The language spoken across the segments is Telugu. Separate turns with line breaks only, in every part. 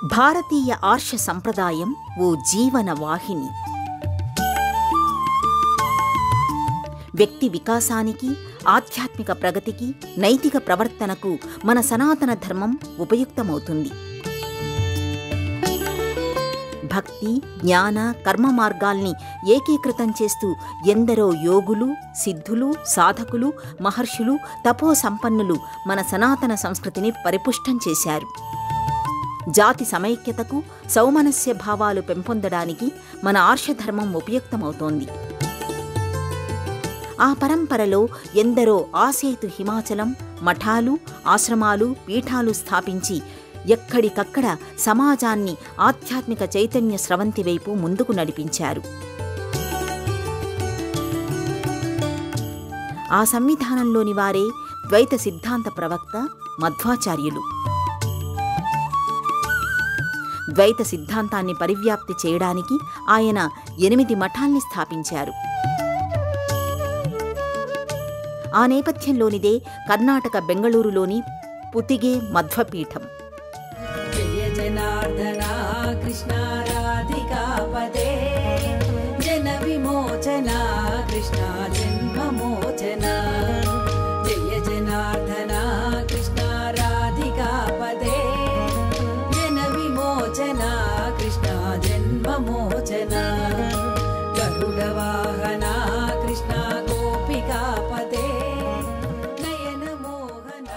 భారతీయ ఆర్ష సంప్రదాయం ఓ జీవన వాహిని. వ్యక్తి వికాసానికి, ఆధ్యాత్మిక ప్రగతికి, నైతిక ప్రవర్తనకు మన సనాతన ధర్మం ఉపయుక్తమవుతుంది. భక్తి, జ్ఞాన, కర్మ మార్గాల్ని ఏకీకృతం చేస్తూ ఎందరో యోగులు, సిద్ధులు, సాధకులు, మహర్షులు, తపో సంపన్నులు మన సనాతన సంస్కృతిని పరిపుష్టం చేశారు. జాతి సమైక్యతకు, సౌమనస్య భావాలు పెంపొందడానికి మన ఆర్షధర్మం ఉపయుక్తమవుతోంది. ఆ పరంపరలో ఎందరో ఆసేతు హిమాచలం, మఠాలు, ఆశ్రమాలు, పీఠాలు స్థాపించి ఎక్కడికక్కడ సమాజాన్ని ఆధ్యాత్మిక చైతన్య స్రవంతి వైపు ముందుకు నడిపించారు. ఆ సంవిధానంలోని వారే ద్వైత సిద్ధాంత ప్రవక్త మధ్వాచార్యులు. ద్వైత సిద్ధాంతాన్ని పరివ్యాప్తి చేయడానికి ఆయన 8 మఠాల్ని స్థాపించారు. ఆ నేపథ్యంలోనిదే కర్ణాటక బెంగళూరులోని పుతిగే మధ్వపీఠం.
జయ జనార్దన కృష్ణ రాధికాపదే, జన విమోచన కృష్ణ జన్మమోచన. జయ జనార్దన కృష్ణ రాధికాపదే, జన విమోచన కృష్ణ జన్మమోచన. గరుడ వాహన కృష్ణ గోపికాపదే, నయన మోహన.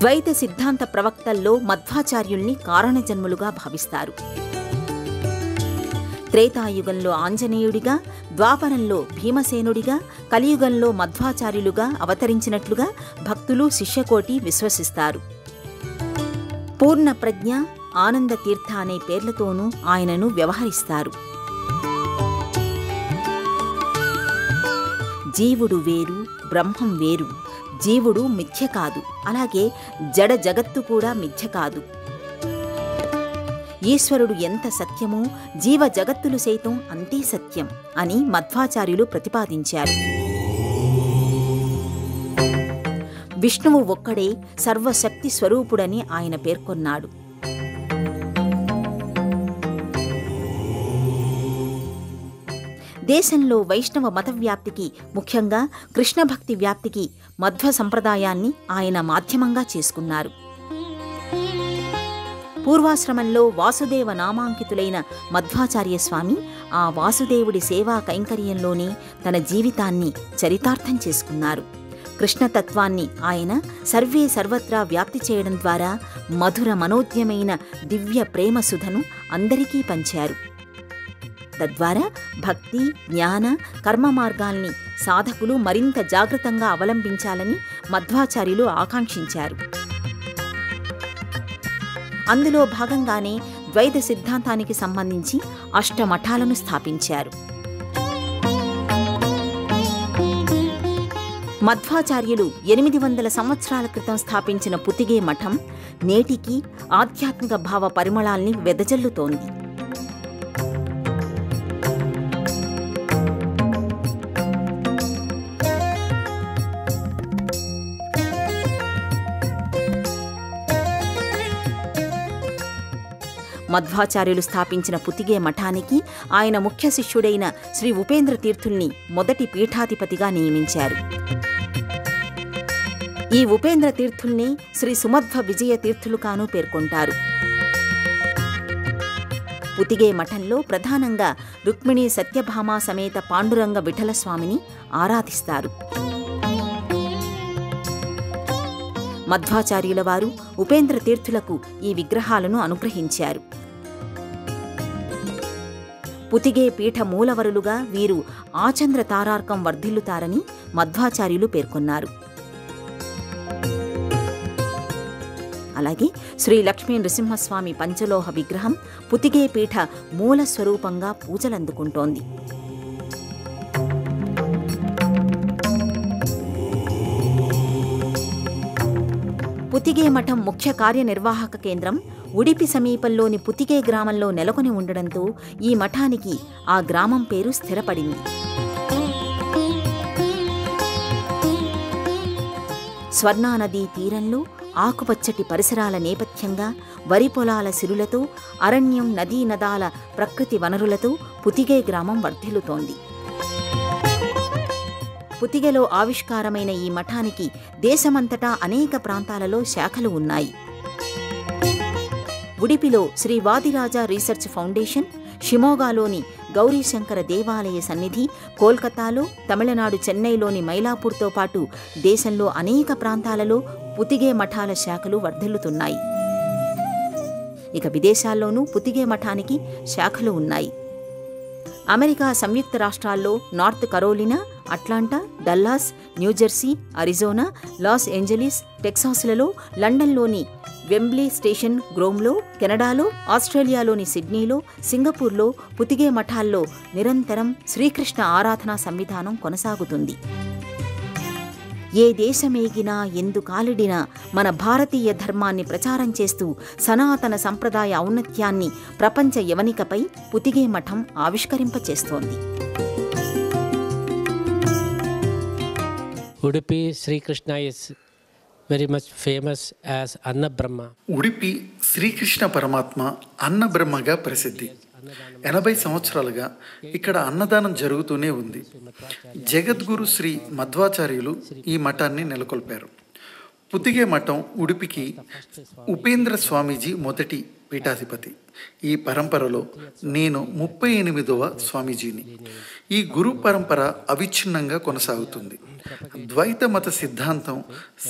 ద్వైత సిద్ధాంత ప్రవక్తల్లో మధ్వాచార్యుల్ని కారణజన్ములుగా భావిస్తారు. త్రేతాయుగంలో ఆంజనేయుడిగా, ద్వాపరంలో భీమసేనుడిగా, కలియుగంలో మధ్వాచార్యులుగా అవతరించినట్లుగా భక్తులు, శిష్యకోటి విశ్వసిస్తారు. పూర్ణ ప్రజ్ఞ, ఆనంద తీర్థ అనే పేర్లతోనూ ఆయనను వ్యవహరిస్తారు. జీవుడు వేరు, బ్రహ్మం వేరు. జీవుడు మిథ్య కాదు, అలాగే జడ జగత్తు కూడా మిథ్య కాదు. ఈశ్వరుడు ఎంత సత్యమో జీవ జగత్తులు సైతం అంతే సత్యం అని మధ్వాచార్యులు ప్రతిపాదించారు. విష్ణువు ఒక్కడే సర్వశక్తి స్వరూపుడని ఆయన పేర్కొన్నాడు. దేశంలో వైష్ణవ మత వ్యాప్తికి, ముఖ్యంగా కృష్ణభక్తి వ్యాప్తికి మధ్వ సంప్రదాయాన్ని ఆయన మాధ్యమంగా చేసుకున్నారు. పూర్వాశ్రమంలో వాసుదేవ నామాంకితులైన మధ్వాచార్య స్వామి ఆ వాసుదేవుడి సేవా కైంకర్యంలోనే తన జీవితాన్ని చరితార్థం చేసుకున్నారు. కృష్ణతత్వాన్ని ఆయన సర్వే సర్వత్రా వ్యాప్తి చేయడం ద్వారా మధుర మనోజ్ఞమైన దివ్య ప్రేమ సుధను అందరికీ పంచారు. తద్వారా భక్తి, జ్ఞాన, కర్మ మార్గాల్ని సాధకులు మరింత జాగృతంగా అవలంబించాలని మధ్వాచార్యులు ఆకాంక్షించారు. అందులో భాగంగానే ద్వైత సిద్ధాంతానికి సంబంధించి 8 మఠాలను స్థాపించారు. మధ్వాచార్యులు 800 సంవత్సరాల క్రితం స్థాపించిన పుతిగే మఠం నేటికి ఆధ్యాత్మిక భావ పరిమళాల్ని వెదజల్లుతోంది. మధ్వాచార్యులు స్థాపించిన పుతిగే మఠానికి ఆయన ముఖ్య శిష్యుడైన శ్రీ ఉపేంద్ర తీర్థుల్ని మొదటి పీఠాధిపతిగా నియమించారు. ఈ ఉపేంద్ర తీర్థుల్ని శ్రీ సుమధ్వ విజయ తీర్థులుగాను పేర్కొంటారు. పుతిగే మఠంలో ప్రధానంగా రుక్మిణీ సత్యభామ సమేత పాండురంగ విఠలస్వామిని ఆరాధిస్తారు. మధ్వాచార్యుల వారు ఉపేంద్ర తీర్థులకు ఈ విగ్రహాలను అనుగ్రహించారు. పుతిగే పీఠ మూలవరులుగా వీరు ఆచంద్ర తారార్కం వర్ధిల్లుతారని మధ్వాచార్యులు పేర్కొన్నారు. అలాగే శ్రీ లక్ష్మీ నృసింహస్వామి పంచలోహ విగ్రహం పుతిగే పీఠ మూల స్వరూపంగా పూజలందుకుంటోంది. పుతిగే మఠం ముఖ్య కార్యనిర్వాహక కేంద్రం ఉడిపి సమీపంలోని పుతిగే గ్రామంలో నెలకొని ఉండడంతో ఈ మఠానికి ఆ గ్రామం పేరు స్థిరపడింది. స్వర్ణానదీ తీరంలో ఆకుపచ్చటి పరిసరాల నేపథ్యంగా వరి పొలాల సిరులతో, అరణ్యం, నదీ నదాల ప్రకృతి వనరులతో పుతిగే గ్రామం వర్ధిల్లుతోంది. పుతిగెలో ఆవిష్కారమైన ఈ మఠానికి దేశమంతటా అనేక ప్రాంతాలలో శాఖలు ఉన్నాయి. ఉడిపిలో శ్రీ వాదిరాజా రీసెర్చ్ ఫౌండేషన్, షిమోగాలోని గౌరీశంకర దేవాలయ సన్నిధి, కోల్కతాలో, తమిళనాడు చెన్నైలోని మైలాపూర్తో పాటు దేశంలో అనేక ప్రాంతాలలో పుతిగే మఠాల శాఖలు వర్ధిల్లుతున్నాయి. ఇక విదేశాల్లోనూ పుతిగే మఠానికి శాఖలు ఉన్నాయి. అమెరికా సంయుక్త రాష్ట్రాల్లో North Carolina, Atlanta, Dallas, New Jersey, Arizona, Los Angeles, టెక్సాస్లలో, లండన్లోని వెంబ్లీ స్టేషన్ గ్రోమ్లో, కెనడాలో, ఆస్ట్రేలియాలోని సిడ్నీలో, సింగపూర్లో పుతిగే మఠాల్లో నిరంతరం శ్రీకృష్ణ ఆరాధనా సంవిధానం కొనసాగుతుంది. ఏ దేశమేగినా ఎందు కాలిడినా మన భారతీయ ధర్మాన్ని ప్రచారం చేస్తూ సనాతన సంప్రదాయ ఔన్నత్యాన్ని ప్రపంచ యవనికపై పుతిగే మఠం ఆవిష్కరింపచేస్తోంది.
Udupi Srikrishna is very much famous as అన్న బ్రహ్మ.
ఉడిపి శ్రీకృష్ణ పరమాత్మ అన్న బ్రహ్మగా ప్రసిద్ధి. 80 సంవత్సరాలుగా ఇక్కడ అన్నదానం జరుగుతూనే ఉంది. జగద్గురు శ్రీ మధ్వాచార్యులు ఈ మఠాన్ని నెలకొల్పారు. పుతిగే మఠం ఉడిపికి ఉపేంద్ర స్వామీజీ మొదటి పీఠాధిపతి. ఈ పరంపరలో నేను 38వ స్వామీజీని. ఈ గురు పరంపర అవిచ్ఛిన్నంగా కొనసాగుతుంది. ద్వైత మత సిద్ధాంతం,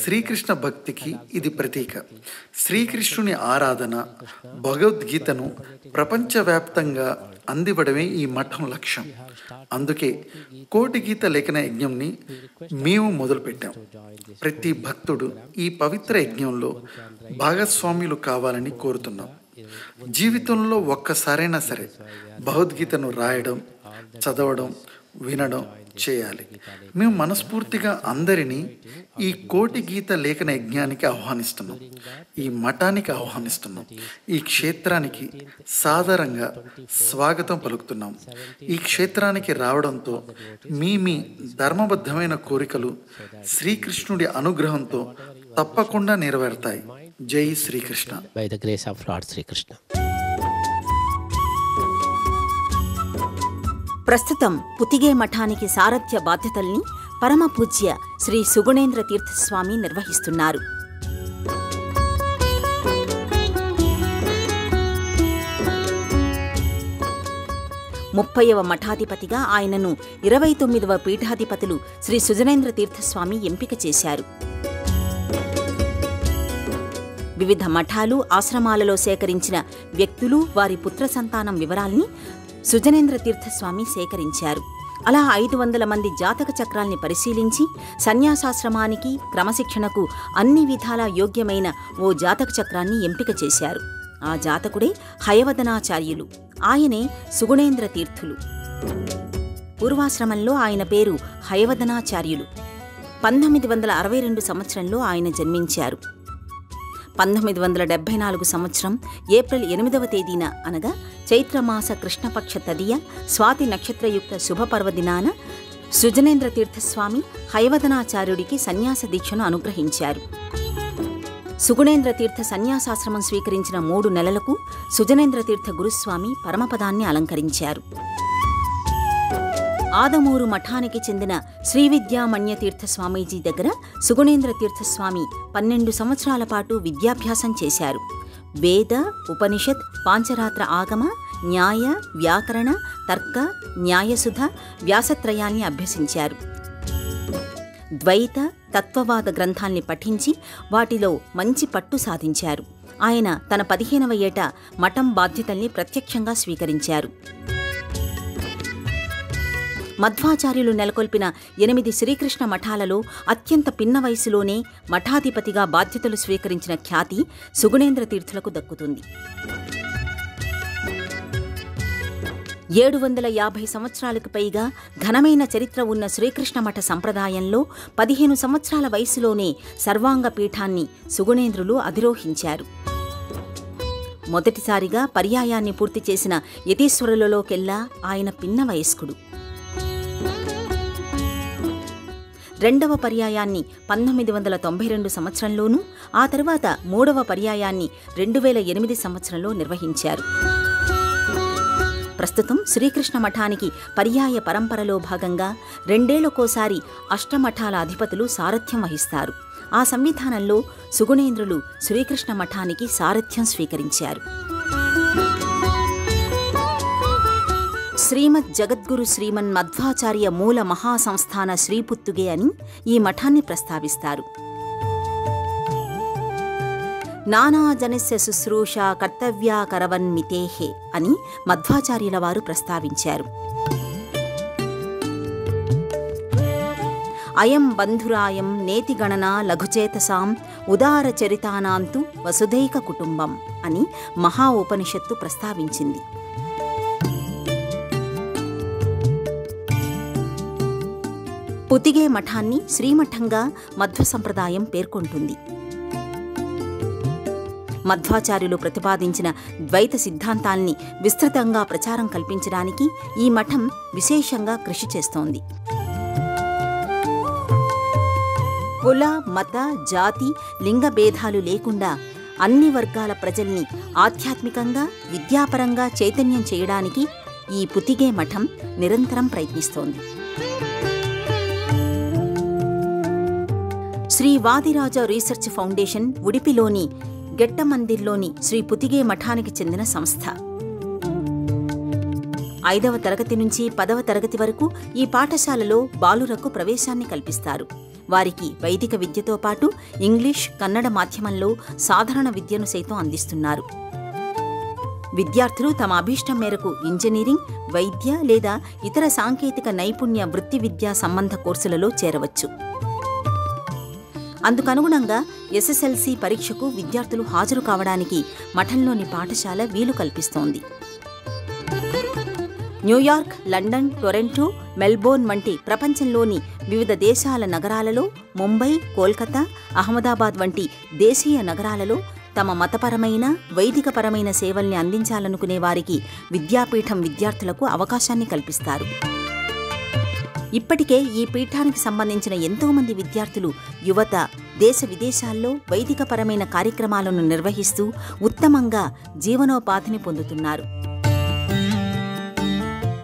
శ్రీకృష్ణ భక్తికి ఇది ప్రతీక. శ్రీకృష్ణుని ఆరాధన, భగవద్గీతను ప్రపంచవ్యాప్తంగా అందివ్వడమే ఈ మఠం లక్ష్యం. అందుకే కోటి గీత లేఖన యజ్ఞంని మేము మొదలుపెట్టాం. ప్రతి భక్తుడు ఈ పవిత్ర యజ్ఞంలో భాగస్వామ్యులు కావాలని కోరుతున్నాం. జీవితంలో ఒక్కసారైనా సరే భగవద్గీతను రాయడం, చదవడం, వినడం చేయాలి. మేము మనస్ఫూర్తిగా అందరినీ ఈ కోటి గీత లేఖన యజ్ఞానికి ఆహ్వానిస్తున్నాం. ఈ మఠానికి ఆహ్వానిస్తున్నాం. ఈ క్షేత్రానికి సాదరంగా స్వాగతం పలుకుతున్నాం. ఈ క్షేత్రానికి రావడంతో మీ ధర్మబద్ధమైన కోరికలు శ్రీకృష్ణుడి అనుగ్రహంతో తప్పకుండా నెరవేరుతాయి. జై Srikrishna.
By the grace of Lord Sri-Krishna.
ప్రస్తుతం పుతిగే మఠానికి సారథ్య బాధ్యతల్ని పరమపూజ్య శ్రీ సుగుణేంద్ర తీర్థస్వామి నిర్వహిస్తున్నారు. 30వ మఠాధిపతిగా ఆయనను 29వ పీఠాధిపతులు శ్రీ సుజనేంద్ర తీర్థస్వామి ఎంపిక చేశారు. వివిధ మఠాలు, ఆశ్రమాలలో సేకరించిన వ్యక్తులు, వారి పుత్ర సంతానం వివరాల్ని సుజనేంద్ర తీర్థస్వామి సేకరించారు. అలా 500 మంది జాతక చక్రాల్ని పరిశీలించి సన్యాసాశ్రమానికి, క్రమశిక్షణకు అన్ని విధాలా యోగ్యమైన ఓ జాతక చక్రాన్ని ఎంపిక చేశారు. ఆ జాతకుడే హయవదనాచార్యులు. ఆయనే సుగుణేంద్ర తీర్థులు. పూర్వాశ్రమంలో ఆయన పేరు హయవదనాచార్యులు. 1962 సంవత్సరంలో ఆయన జన్మించారు. 1974 సంవత్సరం ఏప్రిల్ 8వ తేదీన అనగా చైత్రమాస కృష్ణపక్ష తదియ స్వాతి నక్షత్రయుక్త శుభపర్వదినాన సుజనేంద్ర తీర్థస్వామి హయవదనాచార్యుడికి సన్యాస దీక్షను అనుగ్రహించారు. సుగుణేంద్ర తీర్థ సన్యాసాశ్రమం స్వీకరించిన 3 నెలలకు సుజనేంద్ర తీర్థ గురుస్వామి పరమపదాన్ని అలంకరించారు. ఆదమూరు మఠానికి చెందిన శ్రీవిద్యామణ్యతీర్థ స్వామీజీ దగ్గర సుగుణేంద్ర తీర్థస్వామి 12 సంవత్సరాల పాటు విద్యాభ్యాసం చేశారు. వేద, ఉపనిషత్, పాంచరాత్ర ఆగమ, న్యాయ, వ్యాకరణ, తర్క, న్యాయసుధ, వ్యాసత్రయాన్ని అభ్యసించారు. ద్వైత, తత్వవాద గ్రంథాల్ని పఠించి వాటిలో మంచి పట్టు సాధించారు. ఆయన తన 15వ ఏట మఠం బాధ్యతల్ని ప్రత్యక్షంగా స్వీకరించారు. మధ్వాచార్యులు నెలకొల్పిన 8 శ్రీకృష్ణ మఠాలలో అత్యంత పిన్న వయసులోనే మఠాధిపతిగా బాధ్యతలు స్వీకరించిన ఖ్యాతి సుగుణేంద్ర తీర్థులకు దక్కుతుంది. 750 సంవత్సరాలకు పైగా ఘనమైన చరిత్ర ఉన్న శ్రీకృష్ణ మఠ సంప్రదాయంలో 15 సంవత్సరాల వయసులోనే సర్వాంగ పీఠాన్ని సుగుణేంద్రులు అధిరోహించారు. మొదటిసారిగా పర్యాయాన్ని పూర్తి చేసిన యతీశ్వరులలోకెల్లా ఆయన పిన్న వయస్కుడు. రెండవ పర్యాయాన్ని 1992 సంవత్సరంలోనూ, ఆ తర్వాత మూడవ పర్యాయాన్ని 2008 సంవత్సరంలో నిర్వహించారు. ప్రస్తుతం శ్రీకృష్ణ మఠానికి పర్యాయ పరంపరలో భాగంగా 2 ఏళ్లకోసారి అష్టమఠాల అధిపతులు సారథ్యం వహిస్తారు. ఆ సంవిధానంలో సుగుణేంద్రులు శ్రీకృష్ణ మఠానికి సారథ్యం స్వీకరించారు. శ్రీమద్ జగద్గురు శ్రీమన్ మధ్వాచార్య మూల మహాసంస్థాన శ్రీపుత్తుగే అని ఈ మఠాన్ని ప్రస్తావిస్తారు. నానాజనస్య శుశ్రూష కర్తవ్యా కరవన్మితేహే అని మధ్వాచార్యుల వారు ప్రస్తావించారు. అయం బంధురాయం నేతిగణన లఘుచేతసాం ఉదారచరితానాంతు వసుధైక కుటుంబం అని మహా ఉపనిషత్తు ప్రస్తావించింది. పుతిగే మఠాన్ని శ్రీమఠంగా మధ్వ సంప్రదాయం పేర్కొంటుంది. మధ్వాచార్యులు ప్రతిపాదించిన ద్వైత సిద్ధాంతాల్ని విస్తృతంగా ప్రచారం కల్పించడానికి ఈ మఠం విశేషంగా కృషి చేస్తోంది. కుల, మత, జాతి, లింగ భేదాలు లేకుండా అన్ని వర్గాల ప్రజల్ని ఆధ్యాత్మికంగా, విద్యాపరంగా చైతన్యం చేయడానికి ఈ పుతిగే మఠం నిరంతరం ప్రయత్నిస్తోంది. శ్రీ వాదిరాజ రీసెర్చ్ ఫౌండేషన్ ఉడిపిలోని గెట్టమందిర్లోని శ్రీ పుతిగే మఠానికి చెందిన సంస్థ. 5వ తరగతి నుంచి 10వ తరగతి వరకు ఈ పాఠశాలలో బాలురకు ప్రవేశాన్ని కల్పిస్తారు. వారికి వైదిక విద్యతో పాటు ఇంగ్లీష్, కన్నడ మాధ్యమంలో సాధారణ విద్యను సైతం అందిస్తున్నారు. విద్యార్థులు తమ అభీష్టం మేరకు ఇంజనీరింగ్, వైద్య లేదా ఇతర సాంకేతిక నైపుణ్య వృత్తి విద్యా సంబంధ కోర్సులలో చేరవచ్చు. అందుకనుగుణంగా ఎస్ఎస్ఎల్సీ పరీక్షకు విద్యార్థులు హాజరు కావడానికి మఠంలోని పాఠశాల వీలు కల్పిస్తోంది. న్యూయార్క్, లండన్, టొరంటో, మెల్బోర్న్ వంటి ప్రపంచంలోని వివిధ దేశాల నగరాలలో, ముంబై, కోల్కతా, అహ్మదాబాద్ వంటి దేశీయ నగరాలలో తమ మతపరమైన, వైదికపరమైన సేవల్ని అందించాలనుకునే వారికి విద్యాపీఠం విద్యార్థులకు అవకాశాన్ని కల్పిస్తారు. ఇప్పటికే ఈ పీఠానికి సంబంధించిన ఎంతోమంది విద్యార్థులు, యువత దేశ విదేశాల్లో వైదికపరమైన కార్యక్రమాలను నిర్వహిస్తూ ఉత్తమంగా జీవనోపాధిని పొందుతున్నారు.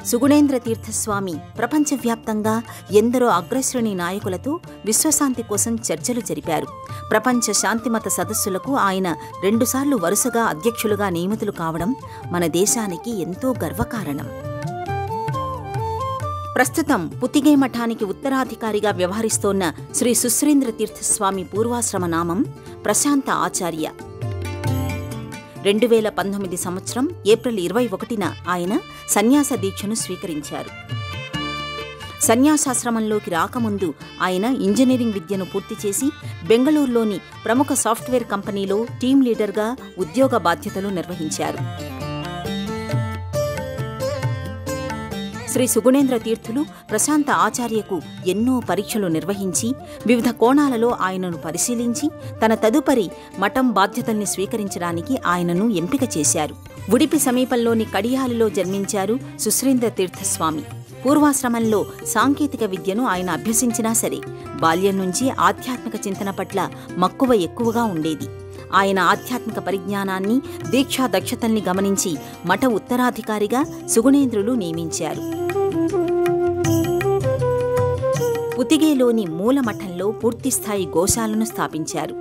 సుగుణేంద్ర తీర్థస్వామి ప్రపంచవ్యాప్తంగా ఎందరో అగ్రశ్రేణి నాయకులతో విశ్వశాంతి కోసం చర్చలు జరిపారు. ప్రపంచ శాంతిమత సదస్సులకు ఆయన 2 సార్లు వరుసగా అధ్యక్షులుగా నియమితులు కావడం మన దేశానికి ఎంతో గర్వకారణం. ప్రస్తుతం పుతిగే మఠానికి ఉత్తరాధికారిగా వ్యవహరిస్తోన్న శ్రీ సుశ్రేంద్ర తీర్థస్వామి పూర్వాశ్రమ నామం ప్రశాంత ఆచార్య. 2019 సంవత్సరం ఏప్రిల్ 21న ఆయన సన్యాస దీక్షను స్వీకరించారు. సన్యాసాశ్రమంలోకి రాకముందు ఆయన ఇంజనీరింగ్ విద్యను పూర్తి చేసి బెంగళూరులోని ప్రముఖ సాఫ్ట్వేర్ కంపెనీలో టీం లీడర్గా ఉద్యోగ బాధ్యతలు నిర్వహించారు. శ్రీ సుగుణేంద్ర తీర్థులు ప్రశాంత ఆచార్యకు ఎన్నో పరీక్షలు నిర్వహించి వివిధ కోణాలలో ఆయనను పరిశీలించి తన తదుపరి మఠం బాధ్యతల్ని స్వీకరించడానికి ఆయనను ఎంపిక చేశారు. ఉడిపి సమీపంలోని కడియాలిలో జన్మించారు సుశ్రేంద్ర తీర్థస్వామి. పూర్వాశ్రమంలో సాంకేతిక విద్యను ఆయన అభ్యసించినా సరే బాల్యం నుంచి ఆధ్యాత్మిక చింతన పట్ల మక్కువ ఎక్కువగా ఉండేది. ఆయన ఆధ్యాత్మిక పరిజ్ఞానాన్ని, దీక్షా దక్షతల్ని గమనించి మఠ ఉత్తరాధికారిగా సుగుణేంద్రులు నియమించారు. పుతిగేలోని మూల మఠంలో పూర్తిస్థాయి గోశాలను స్థాపించారు.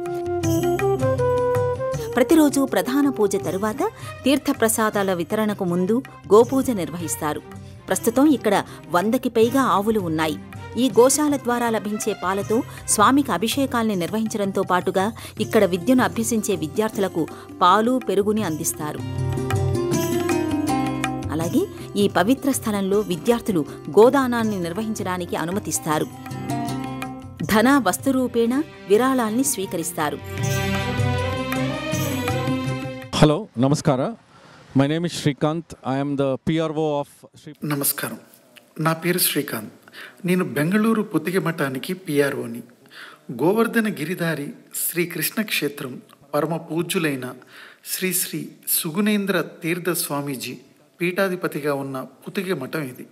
ప్రతిరోజు ప్రధాన పూజ తరువాత తీర్థప్రసాదాల వితరణకు ముందు గోపూజ నిర్వహిస్తారు. ప్రస్తుతం ఇక్కడ 100కి పైగా ఆవులు ఉన్నాయి. ఈ గోశాల ద్వారా లభించే పాలతో స్వామికి అభిషేకాల్ని నిర్వహించడంతో పాటుగా ఇక్కడ విద్యను అభ్యసించే విద్యార్థులకు పాలు, పెరుగుని అందిస్తారు. అలాగే ఈ పవిత్ర స్థలంలో విద్యార్థులు గోదానాన్ని నిర్వహించడానికి అనుమతిస్తారు. ధన, వస్తురూపేణ విరాళాల్ని స్వీకరిస్తారు.
హలో, ನಮಸ್ಕಾರ. My name is Shrikant. I am the PRO of Sri.
నమస్కారం, నా పేరు శ్రీకాంత్. నేను బెంగళూరు పుత్తిగ మఠానికి పిఆర్ఓని. గోవర్ధన గిరిధారి శ్రీకృష్ణ క్షేత్రం పరమ పూజ్యులైన శ్రీ శ్రీ సుగుణేంద్ర తీర్థ స్వామీజీ పీఠాధిపతిగా ఉన్న పుత్తిగ మఠం ఇది.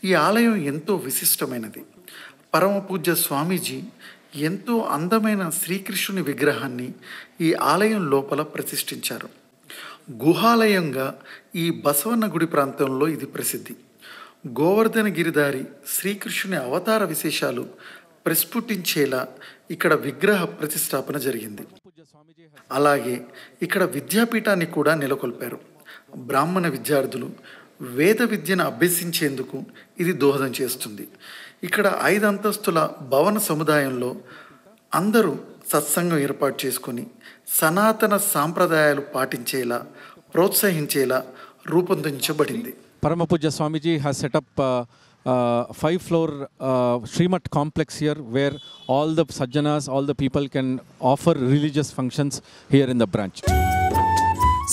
ఈ ఆలయం ఎంతో విశిష్టమైనది. పరమ పూజ్య స్వామీజీ ఎంతో అందమైన శ్రీకృష్ణుని విగ్రహాన్ని ఈ ఆలయం లోపల ప్రతిష్ఠించారు. గుహాలయంగా ఈ బసవన్న గుడి ప్రాంతంలో ఇది ప్రసిద్ధి. గోవర్ధన గిరిధారి శ్రీకృష్ణుని అవతార విశేషాలు ప్రస్ఫుటించేలా ఇక్కడ విగ్రహ ప్రతిష్టాపన జరిగింది. అలాగే ఇక్కడ విద్యాపీఠాన్ని కూడా నెలకొల్పారు. బ్రాహ్మణ విద్యార్థులు వేద విద్యను అభ్యసించేందుకు ఇది దోహదం చేస్తుంది. ఇక్కడ 5 అంతస్తుల భవన సముదాయంలో అందరూ సత్సంగం ఏర్పాటు చేసుకొని సనాతన సాంప్రదాయాలు పాటించేలా ప్రోత్సహించేలా రూపొందించబడింది.
Paramapuja Swamiji has set up a 5-floor Srimat complex here where all the sajjanas, all the people can offer religious functions here in the branch.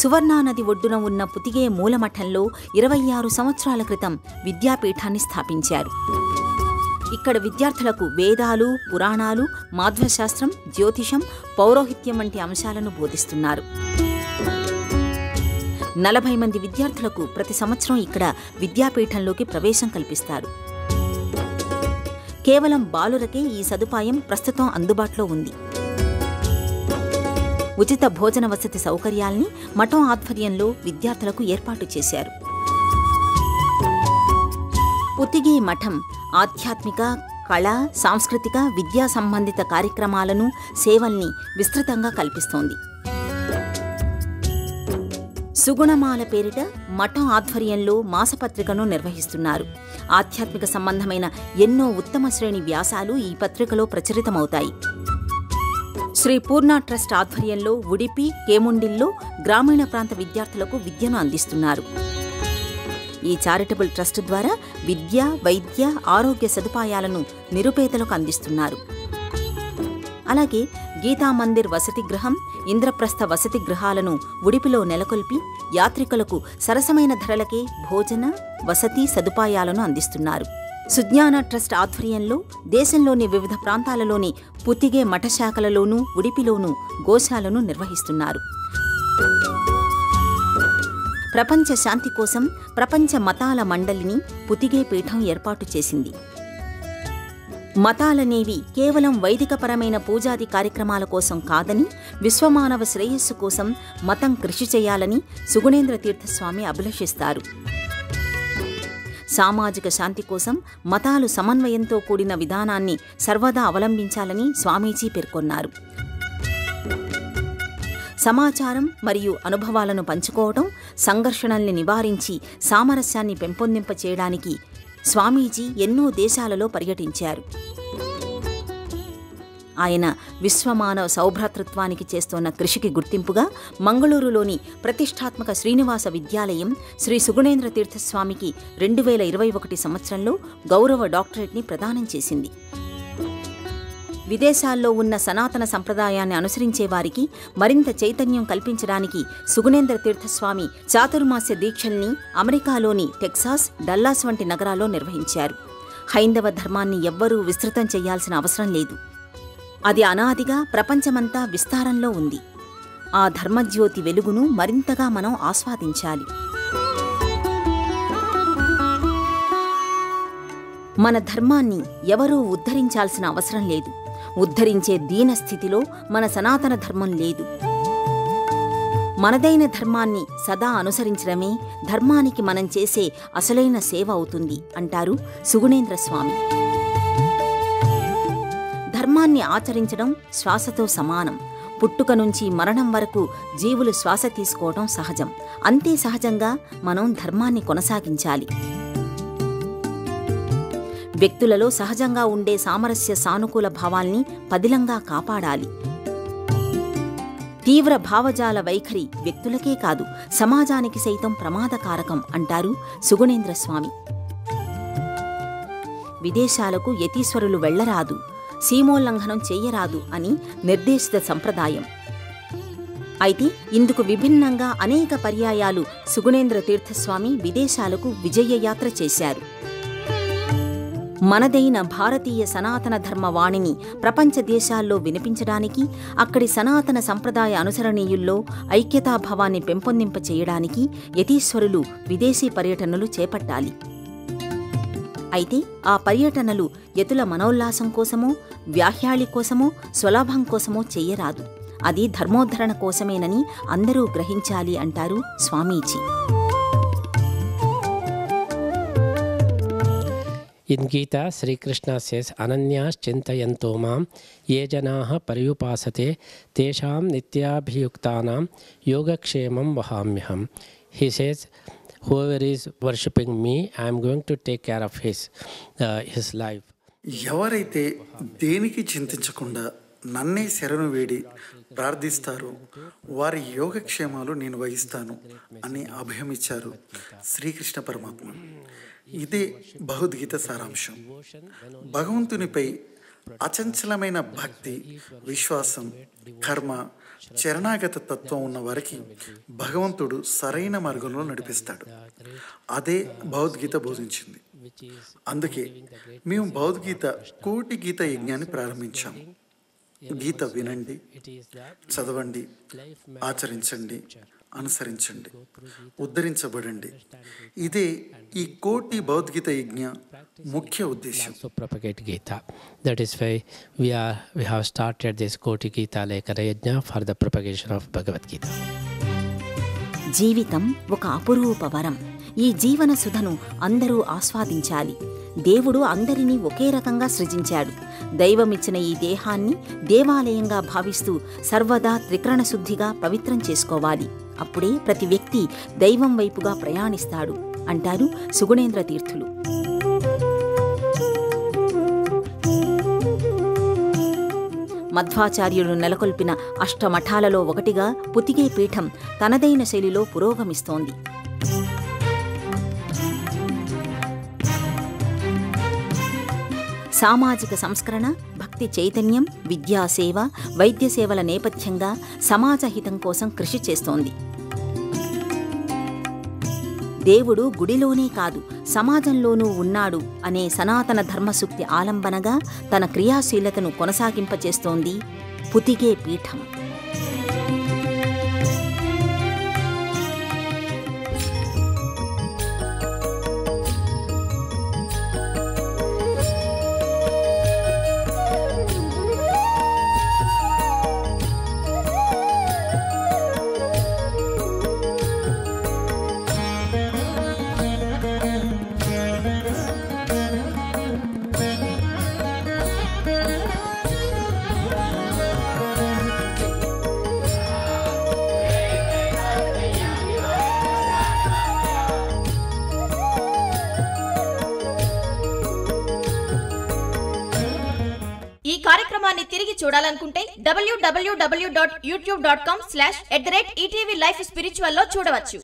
సువర్ణా నది ఒడ్డున ఉన్న పుతిగే మూలమఠంలో 26 సంవత్సరాల క్రితం విద్యాపీఠాన్ని స్థాపించారు. ఇక్కడ విద్యార్థులకు వేదాలు, పురాణాలు, మాధ్వశాస్త్రం, జ్యోతిషం, పౌరోహిత్యం వంటి అంశాలను బోధిస్తున్నారు. 40 మంది విద్యార్థులకు ప్రతి సంవత్సరం ఇక్కడ విద్యాపీఠంలోకి ప్రవేశం కల్పిస్తారు. కేవలం బాలురకే ఈ సదుపాయం ప్రస్తుతం అందుబాటులో ఉంది. ఉచిత భోజన వసతి సౌకర్యాల్ని మఠం ఆధ్వర్యంలో విద్యార్థులకు ఏర్పాటు చేశారు. పుతిగే మఠం ఆధ్యాత్మిక, కళ, సాంస్కృతిక, విద్యా సంబంధిత కార్యక్రమాలను, సేవల్ని విస్తృతంగా కల్పిస్తోంది. సుగుణమాల పేరిట మఠం ఆధ్వర్యంలో మాసపత్రికను నిర్వహిస్తున్నారు. ఆధ్యాత్మిక సంబంధమైన ఎన్నో ఉత్తమ శ్రేణి వ్యాసాలు ఈ పత్రికలో ప్రచురితమవుతాయి. శ్రీ పూర్ణ ట్రస్ట్ ఆధ్వర్యంలో ఉడిపి, కేముండిల్లో గ్రామీణ ప్రాంత విద్యార్థులకు విద్యను అందిస్తున్నారు. ఈ చారిటబుల్ ట్రస్ట్ ద్వారా విద్య, వైద్య, ఆరోగ్య సదుపాయాలను నిరుపేదలకు అందిస్తున్నారు. అలాగే గీతామందిర్ వసతి గృహం, ఇంద్రప్రస్థ వసతి గృహాలను ఉడిపిలో నెలకొల్పి యాత్రికులకు సరసమైన ధరలకే భోజన, వసతి సదుపాయాలను అందిస్తున్నారు. సుజ్ఞాన ట్రస్ట్ ఆధ్వర్యంలో దేశంలోని వివిధ ప్రాంతాలలోని పుతిగే మఠశాఖలలోనూ ఉడిపిలోనూ గోశాలను నిర్వహిస్తున్నారు. ప్రపంచ శాంతి కోసం ప్రపంచ మతాల మండలిని పుతిగే పీఠం ఏర్పాటు చేసింది. మతాలనేవి కేవలం వైదికపరమైన పూజాది కార్యక్రమాల కోసం కాదని, విశ్వమానవ శ్రేయస్సు కోసం మతం కృషి చేయాలని సుగుణేంద్ర తీర్థస్వామి అభిలషిస్తారు. సామాజిక శాంతి కోసం మతాలు సమన్వయంతో కూడిన విధానాన్ని సర్వదా అవలంబించాలని స్వామీజీ పేర్కొన్నారు. సమాచారం మరియు అనుభవాలను పంచుకోవడం, సంఘర్షణల్ని నివారించి సామరస్యాన్ని పెంపొందింపచేయడానికి స్వామీజీ ఎన్నో దేశాలలో పర్యటించారు. ఆయన విశ్వమానవ సౌభ్రాతృత్వానికి చేస్తోన్న కృషికి గుర్తింపుగా మంగళూరులోని ప్రతిష్టాత్మక శ్రీనివాస విద్యాలయం శ్రీ సుగుణేంద్ర తీర్థస్వామికి 2021 సంవత్సరంలో గౌరవ డాక్టరేట్ని ప్రదానం చేసింది. విదేశాల్లో ఉన్న సనాతన సంప్రదాయాన్ని అనుసరించే వారికి మరింత చైతన్యం కల్పించడానికి సుగుణేంద్ర తీర్థస్వామి చాతుర్మాస్య దీక్షల్ని అమెరికాలోని టెక్సాస్, డల్లాస్ వంటి నగరాల్లో నిర్వహించారు. హైందవ ధర్మాన్ని ఎవ్వరూ విస్తృతం చేయాల్సిన అవసరం లేదు. అది అనాదిగా ప్రపంచమంతా విస్తారంలో ఉంది. ఆ ధర్మజ్యోతి వెలుగును మరింతగా మనం ఆస్వాదించాలి. మన ధర్మాన్ని ఎవరూ ఉద్ధరించాల్సిన అవసరం లేదు. ఉద్ధరించే దీనస్థితిలో మన సనాతన ధర్మం లేదు. మనదైన ధర్మాన్ని సదా అనుసరించడమే ధర్మానికి మనం చేసే అసలైన సేవ అవుతుంది అంటారు సుగుణేంద్ర స్వామి. ధర్మాన్ని ఆచరించడం శ్వాసతో సమానం. పుట్టుక నుంచి మరణం వరకు జీవులు శ్వాస తీసుకోవడం సహజం. అంతే సహజంగా మనం ధర్మాన్ని కొనసాగించాలి. వ్యక్తులలో సహజంగా ఉండే సామరస్య, సానుకూల భావాల్ని పదిలంగా కాపాడాలి. తీవ్ర భావజాల వైఖరి వ్యక్తులకే కాదు, సమాజానికి సైతం ప్రమాదకారకం అంటారు సుగుణేంద్ర స్వామి. విదేశాలకు యతీశ్వరులు వెళ్లరాదు, సీమోల్లంఘనం చెయ్యరాదు అని నిర్దేశిత సంప్రదాయం. అయితే ఇందుకు విభిన్నంగా అనేక పర్యాయాలు సుగుణేంద్ర తీర్థస్వామి విదేశాలకు విజయయాత్ర చేశారు. మనదైన భారతీయ సనాతన ధర్మ వాణిని ప్రపంచ దేశాల్లో వినిపించడానికి, అక్కడి సనాతన సంప్రదాయ అనుసరణీయుల్లో ఐక్యతాభావాన్ని పెంపొందింపచేయడానికి యతీశ్వరులు విదేశీ పర్యటనలు చేపట్టాలి. అయితే ఆ పర్యటనలు యతుల మనోల్లాసం కోసమో, వ్యాహ్యాళి కోసమో, స్వలాభం కోసమో చెయ్యరాదు. అది ధర్మోద్ధరణ కోసమేనని అందరూ గ్రహించాలి అంటారు స్వామీజీ.
In Gita, Sri Krishna says, Ananyas chintayanto mam ye janaha paryupasate tesham nityabhiyuktanam yogakshemam vahamyaham. He says, whoever is worshipping me, I am going to take care of his life.
ఎవరైతే దేనికి చింతించకుండా నన్నే శరణు వేడి ప్రార్థిస్తారో వారి యోగక్షేమాలు నేను వహిస్తాను అని అభయమిచ్చారు శ్రీకృష్ణ పరమాత్మ. ఇదే భగవద్గీత సారాంశం. భగవంతునిపై అచంచలమైన భక్తి, విశ్వాసం, కర్మ, చరణాగత తత్వం ఉన్న వారికి భగవంతుడు సరైన మార్గంలో నడిపిస్తాడు. అదే భగవద్గీత బోధించింది. అందుకే మేము భగవద్గీత కోటి గీత యజ్ఞాన్ని ప్రారంభించాము. గీత వినండి, చదవండి, ఆచరించండి, అనుసరించండి, ఉద్ధరించబడండి. ఇదే ఈ కోటి భగవద్గీత యజ్ఞ ముఖ్య ఉద్దేశం.
So propagate Gita. That is why we have started this Koti Gita Lekara Yajna for the propagation of Bhagavad Gita.
జీవితం ఒక అపురూప వరం. ఈ జీవన సుధను అందరూ ఆస్వాదించాలి. దేవుడు అందరినీ ఒకే రకంగా సృజించాడు. దైవమిచ్చిన ఈ దేహాన్ని దేవాలయంగా భావిస్తూ సర్వదా త్రికరణ శుద్ధిగా పవిత్రం చేసుకోవాలి. అప్పుడే ప్రతి వ్యక్తి దైవం వైపుగా ప్రయాణిస్తాడు అంటారు సుగుణేంద్ర తీర్థులు. మధ్వాచార్యులు నెలకొల్పిన అష్టమఠాలలో ఒకటిగా పుతిగే పీఠం తనదైన శైలిలో పురోగమిస్తోంది. సామాజిక సంస్కరణ, భక్తి చైతన్యం, విద్యాసేవ, వైద్య సేవల నేపథ్యంగా సమాజహితం కోసం కృషి చేస్తోంది. దేవుడు గుడిలోనే కాదు సమాజంలోనూ ఉన్నాడు అనే సనాతన ధర్మసూక్తి ఆలంబనగా తన క్రియాశీలతను కొనసాగింపచేస్తోంది పుతిగే పీఠం.
ఈ కార్యక్రమాన్ని తిరిగి చూడాలనుకుంటే www.youtube.com/@ETV Life Spiritual లో చూడవచ్చు.